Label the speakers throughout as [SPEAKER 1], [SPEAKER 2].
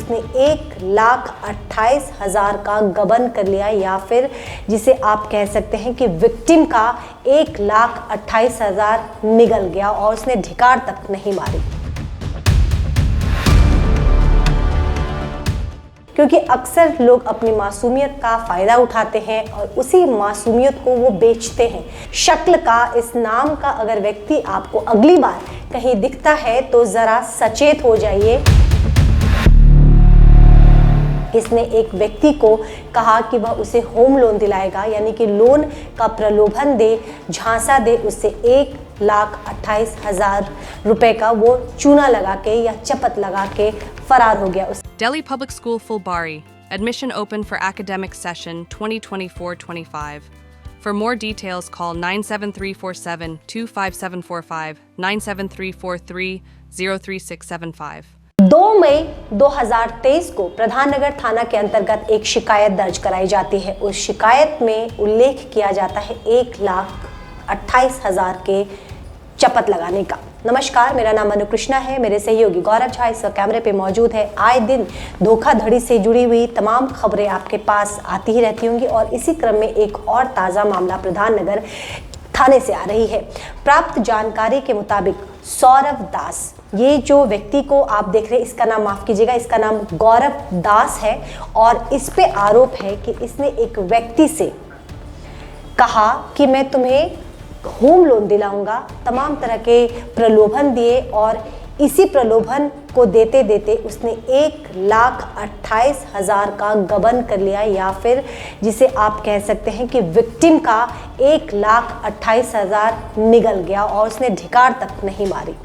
[SPEAKER 1] उसने 1,28,000 का गबन कर लिया, या फिर जिसे आप कह सकते हैं कि विक्टिम का 1,28,000 निगल गया और उसने ढिकार तक नहीं मारी। क्योंकि अक्सर लोग अपनी मासूमियत का फ़ायदा उठाते हैं और उसी मासूमियत को वो बेचते हैं। शक्ल का इस नाम का अगर व्यक्ति आपको अगली बार कहीं दिखता है तो ज़रा सचेत हो जाइए। इसने एक व्यक्ति को कहा कि वह उसे होम लोन दिलाएगा, यानी कि लोन का प्रलोभन दे, झांसा दे, उससे 1,28,000 रुपए का वो चूना लगा के या चपत लगा के फरार हो गया।
[SPEAKER 2] Delhi Public School Fulbari. Admission open for academic session 2024-25. For more details, call 97347-25745, 97343-03675.
[SPEAKER 1] 2 मई 2023 को प्रधाननगर थाना के अंतर्गत एक शिकायत दर्ज कराई जाती है। उस शिकायत में उल्लेख किया जाता है 1,28,000 के चपत लगाने का। नमस्कार, मेरा नाम अनुकृष्णा है। मेरे सहयोगी गौरव झा इस वक्त कैमरे पे मौजूद है। आए दिन धोखाधड़ी से जुड़ी हुई तमाम खबरें आपके पास आती ही रहती होंगी और इसी क्रम में एक और ताज़ा मामला प्रधाननगर थाने से आ रही है। प्राप्त जानकारी के मुताबिक सौरभ दास, ये जो व्यक्ति को आप देख रहे हैं, इसका नाम माफ कीजिएगा, इसका नाम गौरव दास है और इस पे आरोप है कि इसने एक व्यक्ति से कहा कि मैं तुम्हें होम लोन दिलाऊंगा, तमाम तरह के प्रलोभन दिए और इसी प्रलोभन को देते देते उसने 1,28,000 का गबन कर लिया, या फिर जिसे आप कह सकते हैं कि विक्टिम का 1,28,000 निगल गया और उसने ढिकार तक नहीं मारी।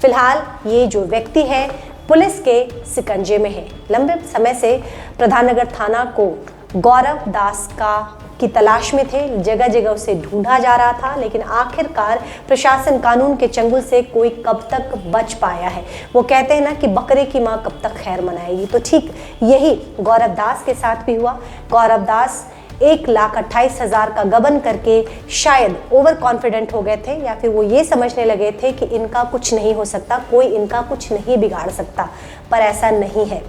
[SPEAKER 1] फिलहाल ये जो व्यक्ति है पुलिस के शिकंजे में है। लंबे समय से प्रधाननगर थाना को गौरव दास की तलाश में थे, जगह जगह उसे ढूंढा जा रहा था, लेकिन आखिरकार प्रशासन कानून के चंगुल से कोई कब तक बच पाया है। वो कहते हैं ना कि बकरे की माँ कब तक खैर मनाएगी, तो ठीक यही गौरव दास के साथ भी हुआ। गौरव दास 1,28,000 का गबन करके शायद ओवर कॉन्फिडेंट हो गए थे, या फिर वो ये समझने लगे थे कि इनका कुछ नहीं हो सकता, कोई इनका कुछ नहीं बिगाड़ सकता, पर ऐसा नहीं है।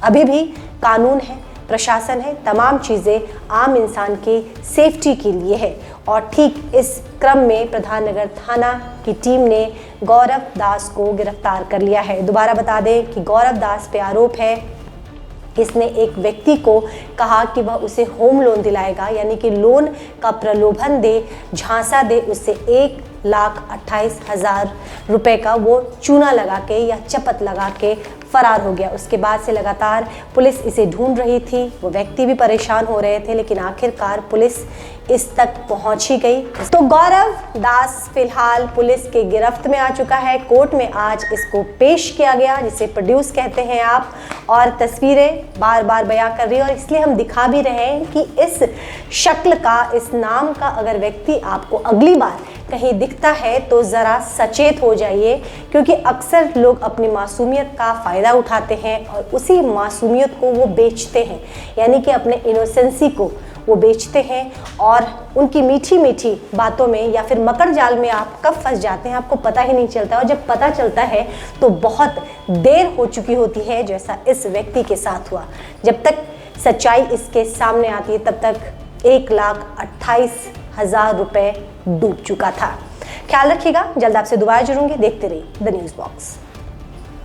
[SPEAKER 1] अभी भी कानून है, प्रशासन है, तमाम चीज़ें आम इंसान की सेफ्टी के लिए है और ठीक इस क्रम में प्रधाननगर थाना की टीम ने गौरव दास को गिरफ्तार कर लिया है। दोबारा बता दें कि गौरव दास पे आरोप है इसने एक व्यक्ति को कहा कि वह उसे होम लोन दिलाएगा, यानी कि लोन का प्रलोभन दे, झांसा दे, उससे 1,28,000 रुपए का वो चूना लगा के या चपत लगा के फरार हो गया। उसके बाद से लगातार पुलिस इसे ढूंढ रही थी, वो व्यक्ति भी परेशान हो रहे थे, लेकिन आखिरकार पुलिस इस तक पहुंच ही गई। तो गौरव दास फिलहाल पुलिस के गिरफ्त में आ चुका है। कोर्ट में आज इसको पेश किया गया, जिसे प्रोड्यूस कहते हैं आप, और तस्वीरें बार बार बयां कर रही है और इसलिए हम दिखा भी रहे हैं कि इस शक्ल का, इस नाम का अगर व्यक्ति आपको अगली बार कहीं दिखता है तो ज़रा सचेत हो जाइए। क्योंकि अक्सर लोग अपनी मासूमियत का फ़ायदा उठाते हैं और उसी मासूमियत को वो बेचते हैं, यानी कि अपने इनोसेंसी को वो बेचते हैं और उनकी मीठी मीठी बातों में या फिर मकर जाल में आप कब फंस जाते हैं आपको पता ही नहीं चलता, और जब पता चलता है तो बहुत देर हो चुकी होती है, जैसा इस व्यक्ति के साथ हुआ। जब तक सच्चाई इसके सामने आती है तब तक 1,28,000 रुपए डूब चुका था। ख्याल रखिएगा, जल्द आपसे दोबारा जुड़ूंगी। देखते रहिए द न्यूज़ बॉक्स।